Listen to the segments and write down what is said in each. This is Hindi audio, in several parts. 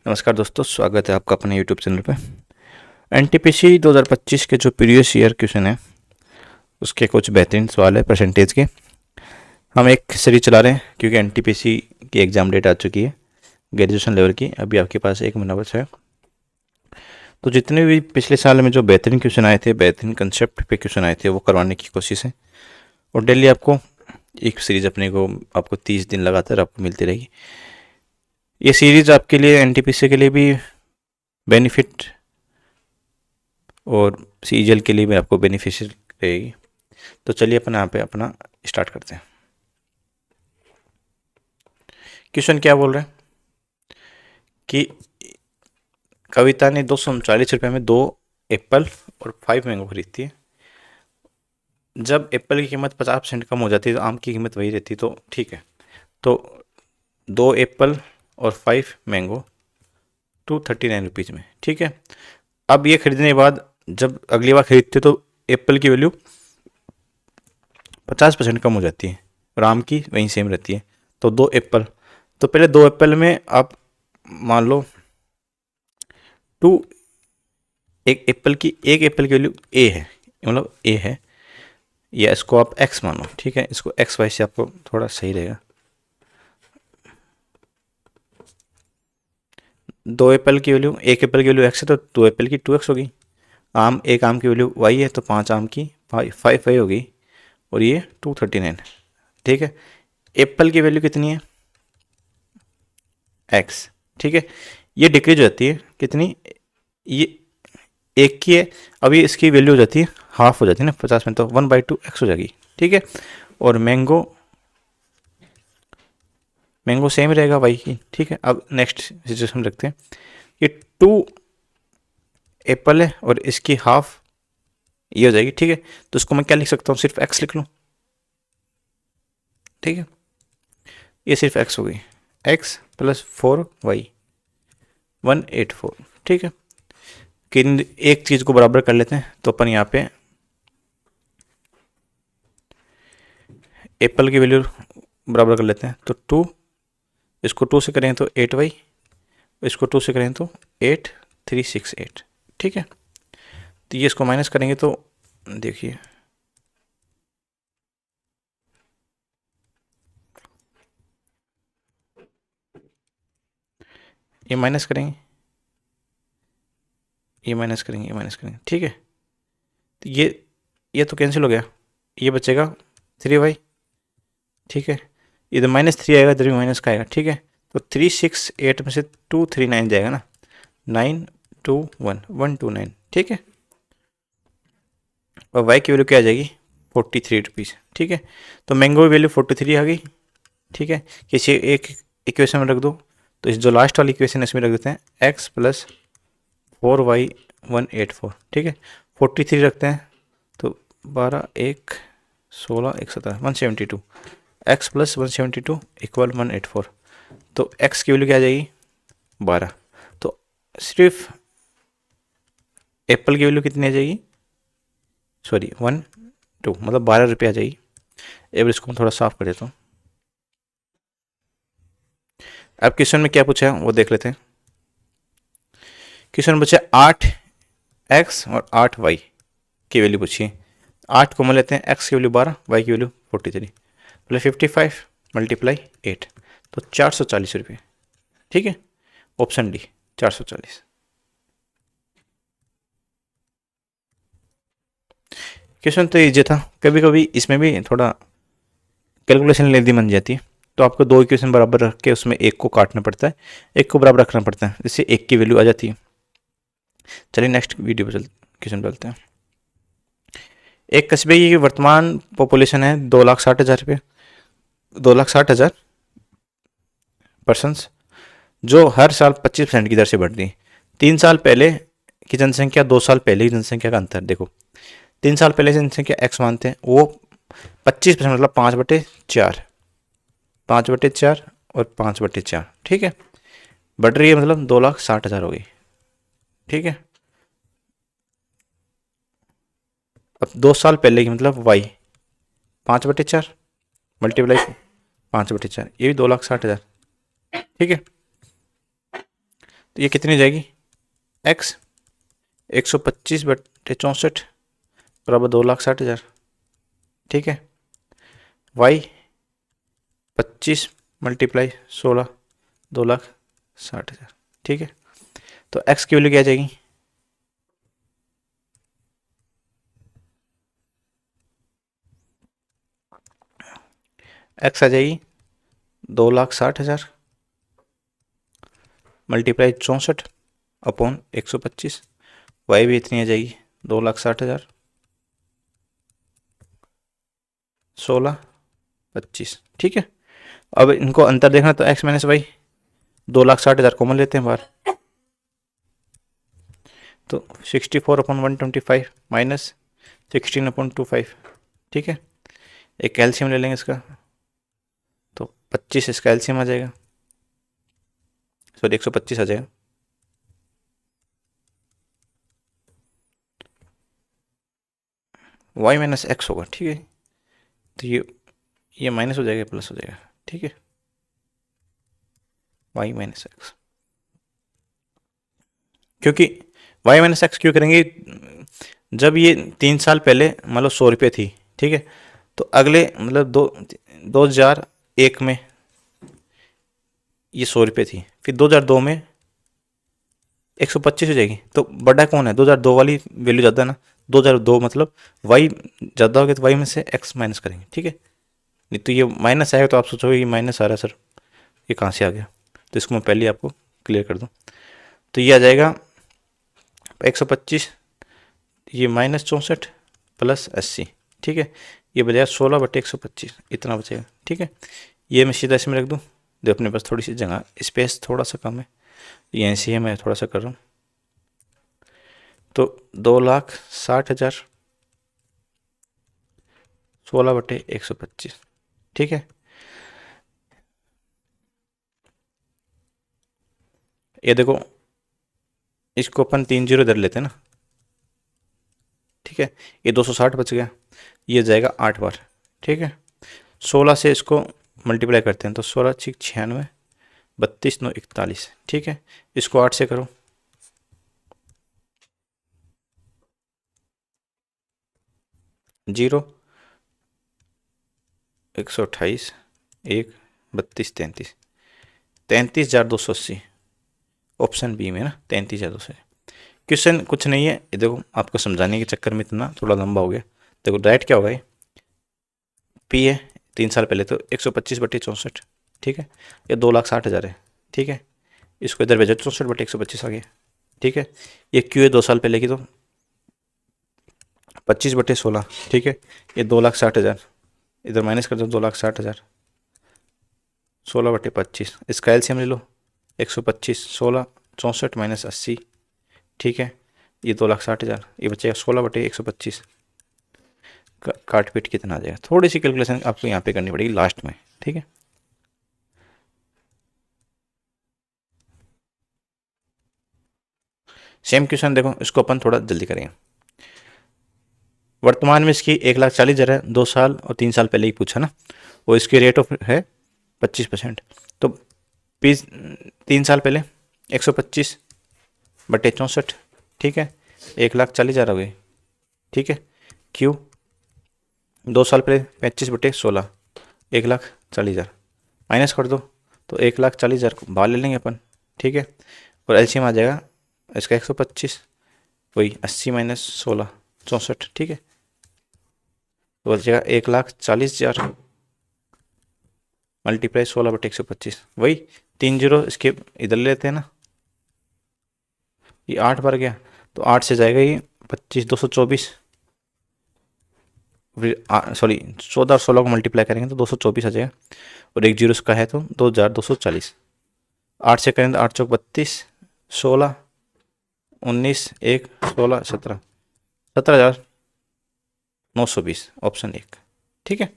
नमस्कार दोस्तों, स्वागत है आपका अपने यूट्यूब चैनल पे। एनटीपीसी 2025 के जो प्रीवियस ईयर क्वेश्चन है उसके कुछ बेहतरीन सवाल है परसेंटेज के। हम एक सीरीज चला रहे हैं क्योंकि एनटीपीसी की एग्ज़ाम डेट आ चुकी है ग्रेजुएशन लेवल की। अभी आपके पास 1 महीना बचा है। तो जितने भी पिछले साल में जो बेहतरीन क्वेश्चन आए थे, बेहतरीन कंसेप्ट पे क्वेश्चन आए थे, वो करवाने की कोशिश है। और डेली आपको एक सीरीज अपने को आपको 30 दिन लगातार आपको मिलती रहेगी। ये सीरीज आपके लिए एनटीपीसी के लिए भी बेनिफिट और सीजीएल के लिए भी आपको बेनिफिशियल रहेगी। तो चलिए अपना यहाँ पे अपना स्टार्ट करते हैं। क्वेश्चन क्या बोल रहे हैं कि कविता ने 239 रुपये में 2 एप्पल और 5 मैंगो खरीदती है। जब एप्पल की कीमत 50% कम हो जाती है तो आम की कीमत वही रहती है, तो ठीक है। तो 2 एप्पल और 5 मैंगो 239 रुपीज़ में, ठीक है। अब ये खरीदने के बाद जब अगली बार खरीदते तो एप्पल की वैल्यू 50% कम हो जाती है और आम की वहीं सेम रहती है। तो 2 एप्पल, तो पहले 2 एप्पल में आप मान लो एक एप्पल की वैल्यू ए है, मतलब ए है, या इसको आप एक्स मानो, ठीक है। इसको एक्स वाई से आपको थोड़ा सही रहेगा। 2 एप्पल की वैल्यू, एक एप्पल की वैल्यू एक्स है तो 2 एप्पल की 2x होगी। एक आम की वैल्यू वाई है तो 5 आम की 5 वाई होगी और ये 239, ठीक है। एप्पल की वैल्यू कितनी है, एक्स, ठीक है। ये डिक्रीज हो जाती है कितनी, ये एक की है, अभी इसकी वैल्यू हो जाती है हाफ हो जाती है ना 50 में, तो 1/2 एक्स हो जाएगी, ठीक है। और मैंगो सेम रहेगा वाई की, ठीक है। अब नेक्स्ट सिचुएशन रखते हैं, ये 2 एप्पल है और इसकी हाफ ये हो जाएगी, ठीक है। तो इसको मैं क्या लिख सकता हूँ, सिर्फ एक्स लिख लूँ, ठीक है। ये सिर्फ एक्स हो गई, एक्स प्लस 4y 184, ठीक है। कि एक चीज़ को बराबर कर लेते हैं तो अपन यहाँ पे एप्पल की वैल्यू बराबर कर लेते हैं। तो 2, इसको 2 से करें तो 8y, इसको 2 से करें तो 8368, ठीक है। तो ये इसको माइनस करेंगे तो देखिए ये माइनस करेंगे, ये माइनस करेंगे, ये माइनस करेंगे, ठीक है। तो ये तो कैंसिल हो गया, ये बचेगा 3y, ठीक है। इधर -3 आएगा, इधर भी माइनस का आएगा, ठीक है। तो 368 में से 239 जाएगा ना, 921 ठीक है। और y की वैल्यू क्या आ जाएगी, 43 रुपीज़, ठीक है। तो मैंगो की वैल्यू 43 आ गई, ठीक है। किसी एक इक्वेशन में रख दो, तो इस जो लास्ट वाली इक्वेशन इसमें रख देते हैं x प्लस 4y 184, ठीक है। 43 रखते हैं तो 12 1 16 1 17 172, x प्लस 172 इक्वल 184। तो x की वैल्यू क्या आ जाएगी 12। तो सिर्फ एप्पल की वैल्यू कितनी आ जाएगी, सॉरी 12, मतलब 12 रुपये आ जाएगी। अब इसको मैं थोड़ा साफ कर देता हूँ। अब क्वेश्चन में क्या पूछा है वो देख लेते हैं। क्वेश्चन में पूछा 8x और 8y की वैल्यू पूछी है। 8 को मान लेते हैं, x की वैल्यू 12, y की वैल्यू 43, मतलब 55 मल्टीप्लाई 8, तो 440 रुपये, ठीक है। Option D 440। क्वेश्चन तो ईजी था, कभी कभी इसमें भी थोड़ा कैलकुलेशन लेनी बन जाती है। तो आपको 2 इक्वेशन बराबर रख के उसमें एक को काटना पड़ता है, एक को बराबर रखना पड़ता है, जिससे एक की वैल्यू आ जाती है। चलिए नेक्स्ट वीडियो पर क्वेश्चन चलते हैं। एक कस्बे की वर्तमान पॉपुलेशन है 2,60,000 रुपये, 2,60,000 पर्सनस, जो हर साल 25% की दर से बढ़ रही है। 3 साल पहले की जनसंख्या, 2 साल पहले की जनसंख्या का अंतर देखो। 3 साल पहले जनसंख्या एक्स मानते हैं, वो 25%, मतलब 5/4, 5/4 और 5/4, ठीक है। बढ़ रही है, मतलब 2,60,000 हो गई, ठीक है। अब 2 साल पहले की मतलब वाई 5/4 मल्टीप्लाई 5/4, ये भी 2,60,000, ठीक है। तो ये कितनी हो जाएगी, x 125/64 बराबर 2,60,000, ठीक है। y 25 × 16 2,60,000, ठीक है। तो x की वैल्यू क्या आ जाएगी, x आ जाएगी 2,60,000 मल्टीप्लाई 64/125, y भी इतनी आ जाएगी 2,60,000 16/25, ठीक है। अब इनको अंतर देखना तो x माइनस वाई, 2,60,000 कॉमन लेते हैं बाहर, तो 64/125 माइनस 16/25, ठीक है। एक कैल्शियम ले लेंगे इसका, तो 25 इसका एलसीएम आ जाएगा, सॉरी 125 आ जाएगा। y माइनस एक्स होगा, ठीक है। तो ये माइनस हो जाएगा, प्लस हो जाएगा, ठीक है। y माइनस एक्स, क्योंकि y माइनस एक्स क्यों करेंगे, जब ये 3 साल पहले मतलब 100 रुपये थी, ठीक है। तो अगले मतलब 2001 में ये 100 रुपये थी, फिर 2002 में 125 हो जाएगी। तो बड़ा कौन है, 2002 वाली वैल्यू ज़्यादा है ना, 2002 मतलब y ज़्यादा हो गया तो y में से x माइनस करेंगे, ठीक है। नहीं तो ये माइनस आएगा तो आप सोचोगे ये माइनस आ रहा है सर, ये कहाँ से आ गया, तो इसको मैं पहले आपको क्लियर कर दूँ। तो ये आ जाएगा 125, ये माइनस 64 प्लस 80, ठीक है। ये बजाय 16/125 इतना बचेगा, ठीक है। ये मैं सीधा इसमें रख दूँ, जो अपने पास थोड़ी सी जगह स्पेस थोड़ा सा कम है, ये ऐसे ही मैं थोड़ा सा कर रहा हूँ। तो 2,60,000 16/125, ठीक है। ये देखो इसको अपन 3 जीरो इधर लेते हैं ना, ठीक है। ये 260 बच गया, ये जाएगा 8 बार, ठीक है। 16 से इसको मल्टीप्लाई करते हैं तो 16 6 96 32 9 41, ठीक है। इसको 8 से करो, जीरो 128 1 32 33 33,280, ऑप्शन बी में ना 33,280। क्वेश्चन कुछ नहीं है, ये देखो आपको समझाने के चक्कर में इतना थोड़ा लंबा हो गया। देखो डायरेक्ट क्या होगा, ये पी है 3 साल पहले तो 125/64, ठीक है। ये 2,60,000 है, ठीक है। इसको इधर भेजो 64/125 आ गया, ठीक है। ये क्यू है 2 साल पहले की, तो 25/16, ठीक है। ये 2,60,000 इधर माइनस कर दो, 2,60,000 16/25, इसका एलसीएम ले लो 125 16 64 माइनस 80, ठीक है। ये 2,60,000, ये बचेगा 16/125, काट पीट कितना आ जाएगा, थोड़ी सी कैलकुलेशन आपको यहाँ पे करनी पड़ेगी लास्ट में, ठीक है। सेम क्वेश्चन देखो, इसको अपन थोड़ा जल्दी करेंगे। वर्तमान में इसकी 1,40,000 है, 2 साल और 3 साल पहले ही पूछा ना, वो इसकी रेट ऑफ है 25%। तो 3 साल पहले 125/64, ठीक है। 1,40,000 हो गई, ठीक है। क्यू 2 साल पहले 25/16 1,40,000 माइनस कर दो, तो 1,40,000 को बाहर ले लेंगे अपन, ठीक है। और एलसीएम आ जाएगा इसका 125, वही 80 माइनस 16 64, ठीक है। तो बचेगा 1,40,000 मल्टीप्लाई 16/125, वही 3 जीरो इसके इधर ले लेते हैं ना, ये 8 बार गया, तो 8 से जाएगा ये 25 224, सॉरी 14 और 16 को मल्टीप्लाई करेंगे तो 224 आ जाएगा, और 1 जीरो इसका है तो 2,240। 8 से करेंगे तो 8 चौक 32 16 19 1 16 17 17,920, ऑप्शन 1, ठीक है।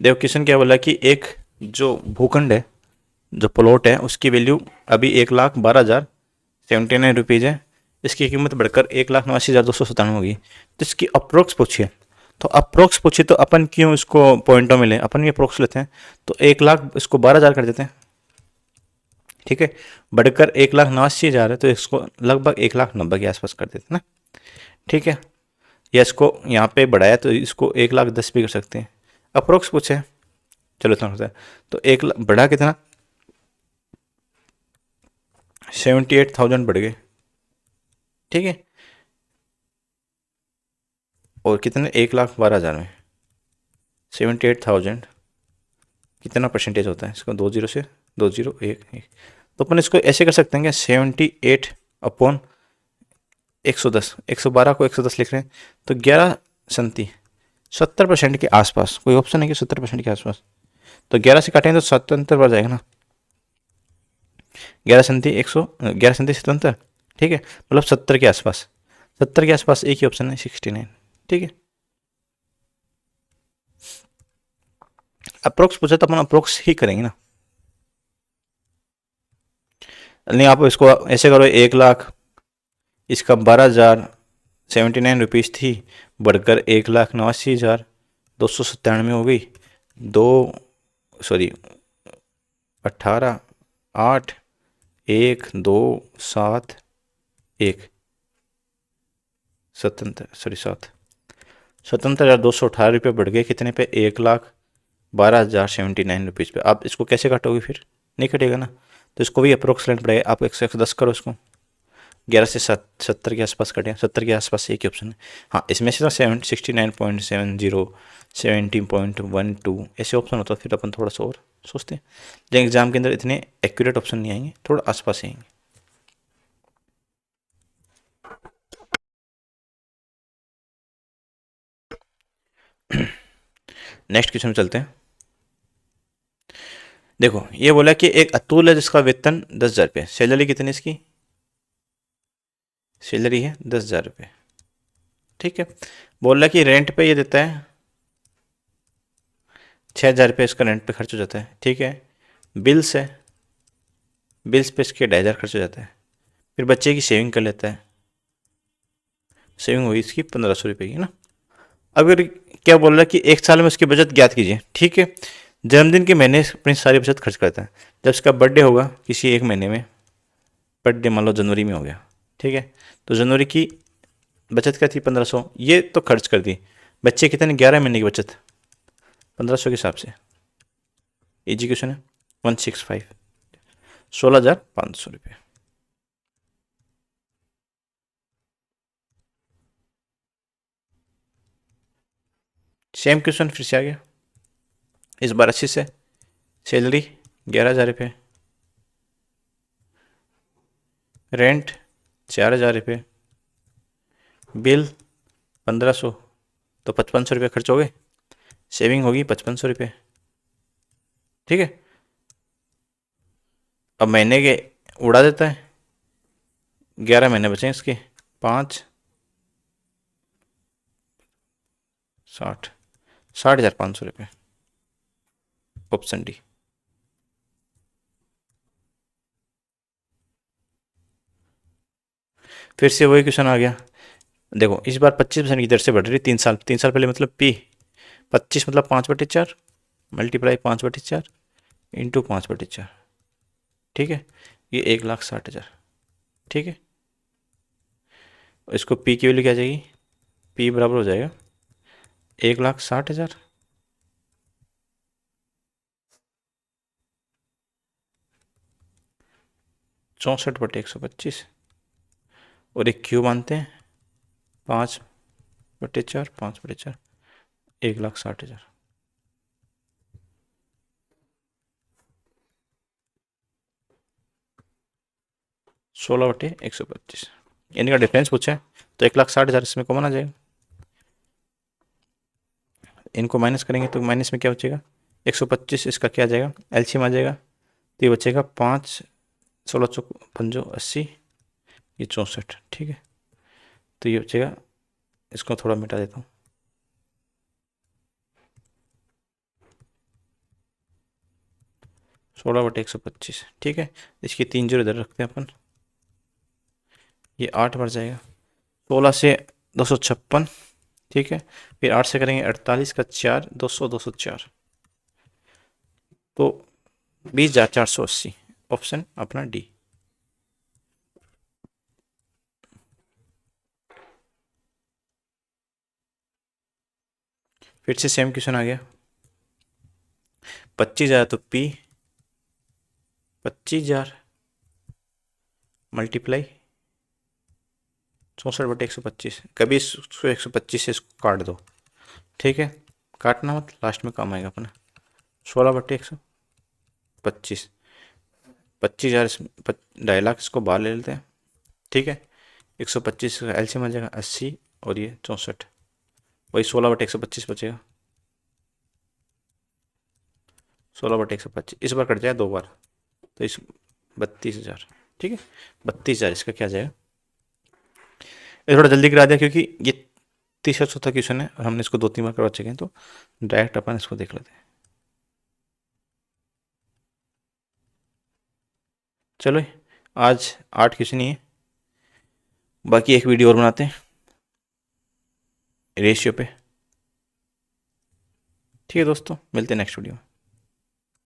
देखो क्वेश्चन क्या बोला कि एक जो भूखंड है, जो प्लॉट है, उसकी वैल्यू अभी 1,12,079 रुपीज़ है, इसकी कीमत बढ़कर 1,89,297 होगी। तो इसकी अप्रोक्स पूछिए, तो अप्रोक्स पूछे तो अपन क्यों इसको पॉइंटों में लें, अपन ये अप्रोक्स लेते हैं। तो 1 लाख इसको 12,000 कर देते हैं, ठीक है। बढ़कर 1,89,000 है तो इसको लगभग 1,90,000 के आसपास कर देते हैं ना, ठीक है। या इसको यहाँ पे बढ़ाया तो इसको 1,10,000 भी कर सकते हैं। अप्रोक्स पूछे, चलो इतना होता है। तो 1 लाख बढ़ा कितना, 78,000 बढ़ गए, ठीक है। और कितने, 1,12,000 में 78,000 कितना परसेंटेज होता है इसको, 20 से 2011। तो अपन इसको ऐसे कर सकते हैं क्या, 78 अपॉन 110, 112 को 110 लिख रहे हैं तो 11 70% के आसपास, कोई ऑप्शन है कि 70% के आसपास। तो 11 से काटेंगे तो 77 बार जाएगा ना, 11 77, ठीक है। मतलब 70 के आसपास, 70 के आसपास एक ही ऑप्शन है 69, ठीक है। अप्रोक्स पूछा तो अपन अप्रोक्स ही करेंगे ना। नहीं, आप इसको ऐसे करो, 1 लाख इसका 12,079 थी, बढ़कर 1,89,297 हो गई। 18 8 1 2 7 1 77,218 बढ़ गए कितने पे, 1,12,079 पे। आप इसको कैसे काटोगे फिर, नहीं कटेगा ना। तो इसको भी अप्रोक्स लेना पड़ेगा। आप 110 करो इसको, 11 से 70 के आसपास कटे, 70 के आसपास एक ही ऑप्शन है। हाँ, इसमें से तो 69.70 70.12 ऐसे ऑप्शन होता है, फिर अपन थोड़ा सा और सोचते हैं। लेकिन एग्जाम के अंदर इतने एक्यूरेट ऑप्शन नहीं आएंगे, थोड़ा आसपास ही आएंगे। नेक्स्ट क्वेश्चन में चलते हैं। देखो, ये बोला कि एक अतुल है जिसका वेतन 10,000 रुपये, सैलरी कितनी इसकी, सैलरी है 10,000 रुपये, ठीक है। बोल रहा कि रेंट पे ये देता है 6,000 रुपये, इसका रेंट पे खर्च हो जाता है, ठीक है। बिल्स है, बिल्स पे इसके 2,500 खर्च हो जाता है। फिर बच्चे की सेविंग कर लेता है, सेविंग हुई इसकी 1,500 रुपये की ना। अगर क्या बोल रहा है कि एक साल में उसकी बचत ज्ञात कीजिए, ठीक है। जन्मदिन के महीने अपनी सारी बचत खर्च करता है। जब इसका बर्थडे होगा किसी एक महीने में, बर्थडे मान लो जनवरी में हो गया, ठीक है। तो जनवरी की बचत क्या थी, 1,500, ये तो खर्च कर दी। बच्चे कितने, 11 महीने की बचत 1,500 के हिसाब से, इजी क्वेश्चन है। 165, 16,500 रुपये। सेम क्वेश्चन फिर से आ गया, इस बार 80 से। सैलरी 11,000 रुपये, रेंट 4,000 रुपये, बिल 1,500, तो 5,500 रुपये खर्च हो गए। सेविंग होगी 5,500 रुपये, ठीक है। अब महीने के उड़ा देता है, 11 महीने बचे इसके, 5 60, 60,500 रुपये, ऑप्शन डी। फिर से वही क्वेश्चन आ गया। देखो, इस बार 25% की दर से बढ़ रही, 3 साल, 3 साल पहले मतलब पी 25 मतलब 5/4 मल्टीप्लाई 5/4 इंटू 5/4, ठीक है। ये 1,60,000, ठीक है। इसको पी की वैल्यू क्या आ जाएगी, पी बराबर हो जाएगा 1,60,000 64/125, और एक क्यू मानते हैं 5/4, 5/4, 1,60,000। 16/125, इनका डिफरेंस पूछा है तो 1,60,000 इसमें कॉमन आ जाएगा। इनको माइनस करेंगे तो माइनस में क्या बचेगा, 125, इसका क्या आ जाएगा, एलसीएम आ जाएगा। तो ये बचेगा 5, 16 चौक 5 80, ये 64, ठीक है। तो ये बचेगा, इसको थोड़ा मिटा देता हूँ, 16/125, ठीक है। इसकी 3 जीरो इधर रखते हैं अपन, ये 8 बढ़ जाएगा। 16 से 256, ठीक है। फिर 8 से करेंगे 48 का 4, 200, 204, तो 20,480, ऑप्शन अपना डी। फिर से सेम क्वेश्चन आ गया। 25,000 तो पी 25,000 मल्टीप्लाई 64/125, कभी इसको 125 से इसको काट दो, ठीक है। काटना मत, लास्ट में काम आएगा अपना। 16/125, 25,000 2.5 लाख इसको बाहर ले लेते हैं, ठीक है। 125 का एलसीएम आ जाएगा 80, और ये 64, वही 16/125 बचेगा। 16/125 इस बार कट जाए 2 बार, तो इस 32,000, ठीक है। 32,000 इसका क्या जाएगा। ये थोड़ा जल्दी करा दिया क्योंकि ये तीसरा चौथा क्वेश्चन है और हमने इसको 2-3 बार करवा चुके हैं, तो डायरेक्ट अपन इसको देख लेते हैं। चलो, आज 8 क्वेश्चन ही है, बाकी एक वीडियो और बनाते हैं रेशियो पे। ठीक है दोस्तों, मिलते हैं नेक्स्ट वीडियो में।